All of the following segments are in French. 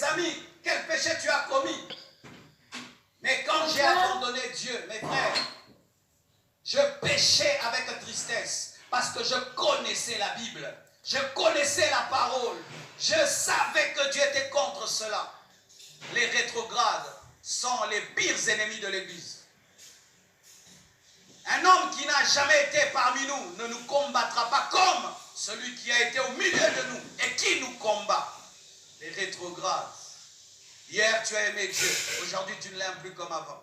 amis, quel péché tu as commis? Mais quand j'ai abandonné Dieu, mes frères, je péchais avec tristesse parce que je connaissais la Bible, je connaissais la parole, je savais que Dieu était contre cela. Les rétrogrades sont les pires ennemis de l'Église. Un homme qui n'a jamais été parmi nous ne nous combattra pas comme celui qui a été au milieu de nous et qui nous combat. Les rétrogrades. Hier, tu as aimé Dieu. Aujourd'hui, tu ne l'aimes plus comme avant.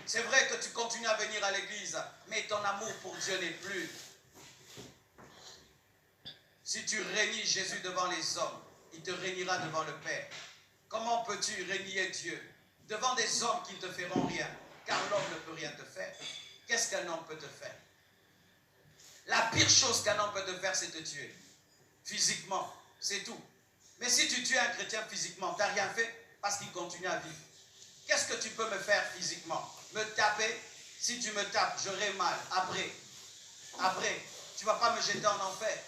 C'est vrai que tu continues à venir à l'église, mais ton amour pour Dieu n'est plus. Si tu régnis Jésus devant les hommes, il te régnera devant le Père. Comment peux-tu régner Dieu devant des hommes qui ne te feront rien? Car l'homme ne peut rien te faire. Qu'est-ce qu'un homme peut te faire? La pire chose qu'un homme peut te faire, c'est te tuer. Physiquement, c'est tout. Mais si tu tues un chrétien physiquement, tu n'as rien fait parce qu'il continue à vivre. Qu'est-ce que tu peux me faire physiquement? Me taper? Si tu me tapes, j'aurai mal. Après, tu ne vas pas me jeter en enfer.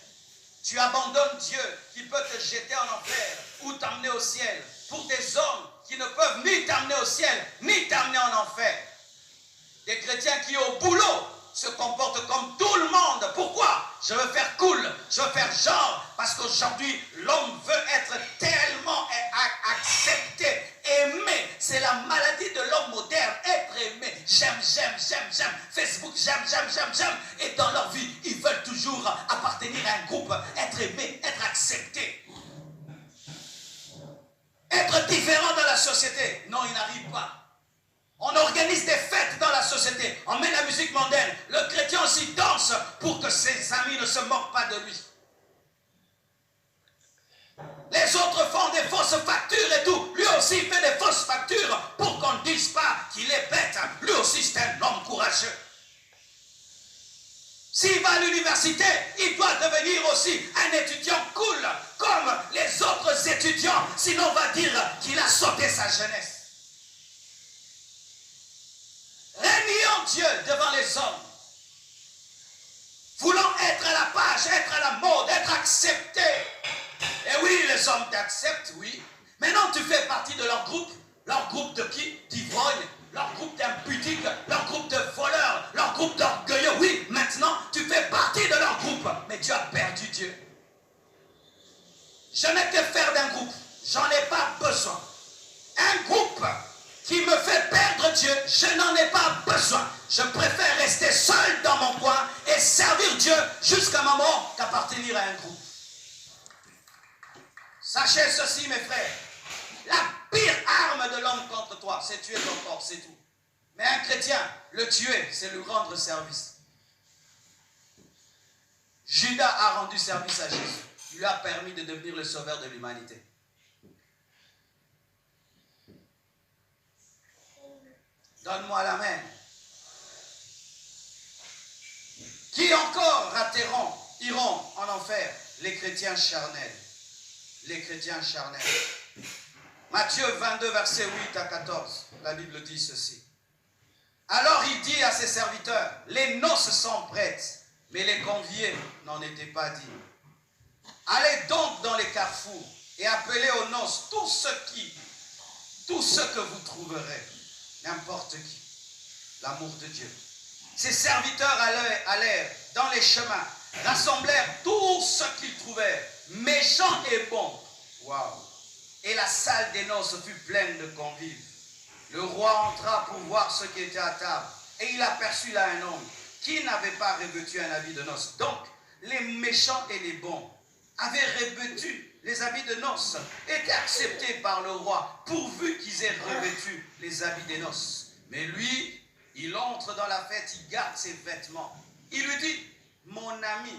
Tu abandonnes Dieu qui peut te jeter en enfer ou t'amener au ciel pour des hommes qui ne peuvent ni t'amener au ciel, ni t'amener en enfer. Des chrétiens qui au boulot se comportent comme tout le monde. Pourquoi? Je veux faire cool, je veux faire genre, parce qu'aujourd'hui, l'homme veut être tellement accepté, aimé. C'est la maladie de l'homme moderne, être aimé. J'aime. Facebook, j'aime. Et dans leur vie, ils veulent toujours appartenir à un groupe, être aimé, être accepté. Être différent dans la société. Non, ils n'arrivent pas. On organise des fêtes dans la société. On met la musique mondaine. Le chrétien aussi danse pour que ses amis ne se moquent pas de lui. Les autres font des fausses factures et tout. Lui aussi fait des fausses factures pour qu'on ne dise pas qu'il est bête. Lui aussi c'est un homme courageux. S'il va à l'université, il doit devenir aussi un étudiant cool comme les autres étudiants. Sinon on va dire qu'il a sauté sa jeunesse. Régnons Dieu devant les hommes. Voulons être à la page, être à la mode, être acceptés. Et oui, les hommes t'acceptent, oui. Maintenant, tu fais partie de leur groupe. Leur groupe de qui? D'ivrognes. Leur groupe d'impudiques. Leur groupe de voleurs. Leur groupe d'orgueilleux. Oui, maintenant, tu fais partie de leur groupe. Mais tu as perdu Dieu. Je n'ai que faire d'un groupe. J'en ai pas besoin. Un groupe qui me fait perdre Dieu, je n'en ai pas besoin. Je préfère rester seul dans mon coin et servir Dieu jusqu'à ma mort qu'appartenir à un groupe. Sachez ceci, mes frères, la pire arme de l'homme contre toi, c'est tuer ton corps, c'est tout. Mais un chrétien, le tuer, c'est lui rendre service. Judas a rendu service à Jésus. Il lui a permis de devenir le sauveur de l'humanité. Donne-moi la main. Qui encore iront en enfer? Les chrétiens charnels. Les chrétiens charnels. Matthieu 22, verset 8 à 14. La Bible dit ceci. Alors il dit à ses serviteurs, les noces sont prêtes, mais les conviés n'en étaient pas dignes. Allez donc dans les carrefours et appelez aux noces tous ceux que vous trouverez. N'importe qui. L'amour de Dieu. Ses serviteurs allèrent dans les chemins, rassemblèrent tous ceux qu'ils trouvèrent, méchants et bons. Waouh! Et la salle des noces fut pleine de convives. Le roi entra pour voir ceux qui étaient à table, et il aperçut là un homme qui n'avait pas revêtu un habit de noces. Donc, les méchants et les bons avaient revêtu les habits de noces, étaient acceptés par le roi, pourvu qu'ils aient revêtu les habits des noces. Mais lui, il entre dans la fête, il garde ses vêtements. Il lui dit, mon ami,